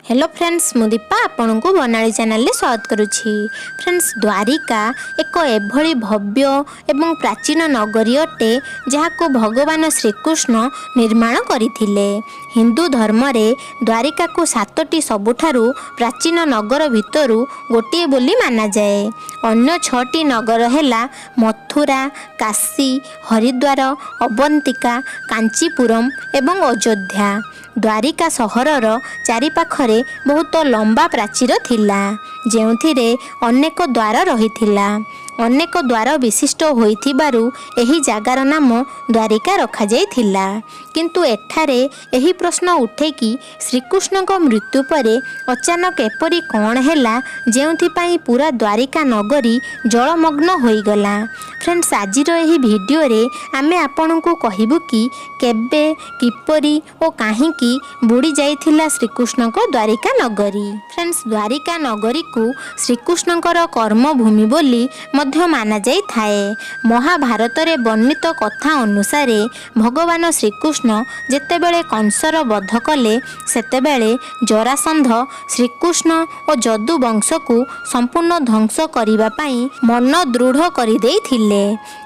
Hello friends, मु दीपा आपन को बनाली चैनल ले स्वागत करुछि। फ्रेंड्स, द्वारिका एक एभली भव्य एवं प्राचीन नगरी अटे जहाँ को भगवान श्रीकृष्ण निर्माण करथिले। हिंदू धर्म रे द्वारिका को 7टी सबुठारु प्राचीन नगर भितरु गोटे बोली माना जाए। अन्य 6टी नगर हैला मथुरा, काशी, हरिद्वार, अवंतिका, कांचीपुरम एवं अयोध्या। द्वारिका सहरर चारिपाखरे बहुत लंबा प्राचीर थिला, जेउथिरे अनेक द्वार रहिथिला। अनेक द्वार विशिष्ट होइथिबारु एही जागार नाम द्वारिका रखा जाइथिला। किंतु एठारे एही प्रश्न उठे कि श्रीकृष्ण को मृत्यु परे अचानक एपरी कौन हैला जेउथि पई पूरा द्वारिका नगरी जलमग्न होइगला। फ्रेंड्स, आजिर एही वीडियो रे आमे आपन को कहिबु कि केबे किपरी ओ काहींकी बुड़ी जाइथिला श्रीकृष्ण को द्वारिका नगरी। फ्रेंड्स, द्वारिका नगरी को श्रीकृष्णकर कर्मभूमि बोली मध्य माना जाई थाए। महाभारत रे वर्णित कथा अनुसार भगवान श्रीकृष्ण जेतेबेले कंसर वध कले सेतेबेले जरासंध श्रीकृष्ण और जदु वंश को संपूर्ण ध्वंस करिबा पई मन दृढ़ करि देइथिले।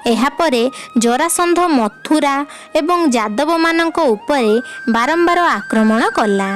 एहा परे जरासंध मथुरा एवं यादव मानक उपरे बारंबार आक्रमण कला।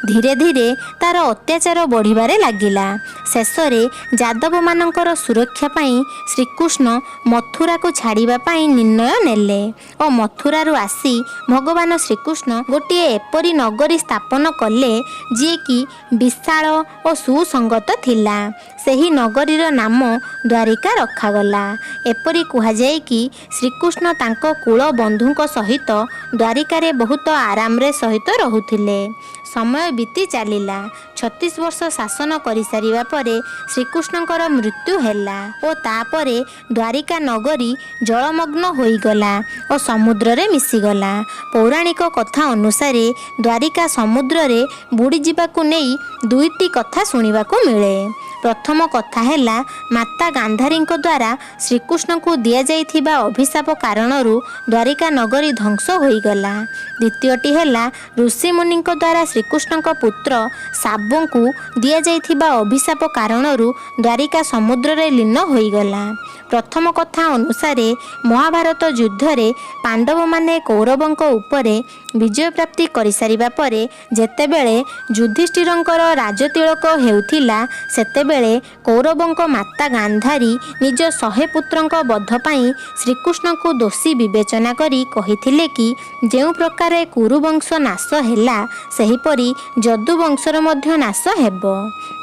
धीरे धीरे तार अत्याचार बढ़िबारे लागिला। शेषरे यादव मानकर सुरक्षा पई श्रीकृष्ण मथुरा को छाड़िबा पई निर्णय नेले और मथुरा रु आसी भगवान श्रीकृष्ण गोटे एपरी नगरी स्थापन कले जे कि विशाल और सुसंगत थिला। सही नगरीर नाम द्वारिका रखागला। एपरी कहा जाए कि श्रीकृष्ण तांको कुल बंधुक सहित द्वारिका बहुत आराम रे सहित रहुथिले। समय बीती चलिला। 36 वर्ष शासन करि सारिबा परे श्रीकृष्णकर मृत्यु हैला और तापरे द्वारिका नगरी जलमग्न होइगला और समुद्र रे मिसिगला। पौराणिक कथा अनुसार द्वारिका समुद्र रे बुड़ी जिबाकु नेई दुईटी कथा सुनिबाकु मिले। प्रथम कथा हैला माता गांधारी द्वारा श्रीकृष्ण को दिया जाइथिबा अभिशाप कारणरू द्वारिका नगरी ध्वंस होइगला। द्वितीयटी हैला ऋषि मुनि द्वारा श्रीकृष्ण पुत्र शाबों को दिया जाइथिबा अभिशाप कारणरू द्वारिका समुद्र रे लीन होइगला। प्रथम कथा अनुसार महाभारत युद्ध रे पांडव माने कौरवंक उपरे विजय प्राप्ति करि सारिबा परे जेतेबेले युधिष्ठिरंकर राजतिलक हेउथिला सेतेबेले कौरवंक माता गांधारी निज 100 पुत्रंक वध पई श्रीकृष्ण को दोषी विवेचना करी कहिथिले कि जेउ प्रकार कुरुवंश नाश हैला सेहिपरि जदु वंशर मध्य नाश हेबो।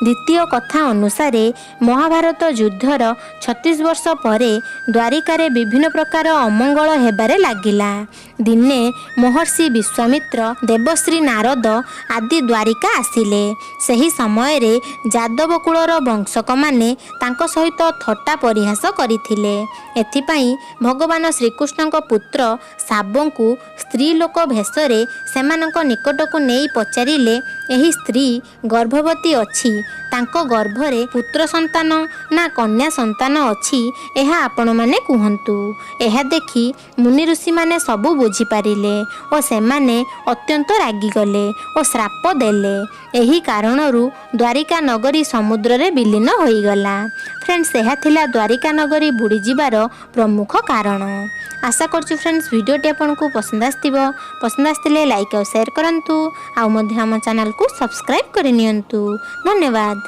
द्वितीय कथा अनुसार महाभारत युद्धर 36 वर्ष परे द्वारिकार विभिन्न प्रकार अमंगल हेबारे लागिला। दिने महर्षि विश्वामित्र, देवश्री नारद आदि द्वारिका आसिले। सही समय रे यादव कुलर वंशक माने तांको सहित थट्टा परिहास करिथिले। एथिपाई भगवान श्रीकृष्ण पुत्र शाबों को स्त्री लोक भेषरे सेमानक निकटकू नहीं पचारिले एही स्त्री गर्भवती अछि, तांको गर्भरे पुत्र संतान ना कन्या संतान अछि एहा आपण माने कुहंतु। एहा देखि मुनि ऋषि माने सबु बुझी पारिले और सेमाने अत्यंत रागी गले और श्राप देले। एही कारणरू द्वारिका नगरी समुद्र रे विलीन होइगला। फ्रेंड्स, एहा थिला द्वारिका नगरी बुड़ी जिबार प्रमुख कारण। आशा करछु फ्रेंड्स वीडियोटी आपको पसंद आस्तिबो। पसंद आस्तिले लाइक और शेयर करंतु आउ मध्य हम चैनल को सब्सक्राइब करि नियंतु। धन्यवाद।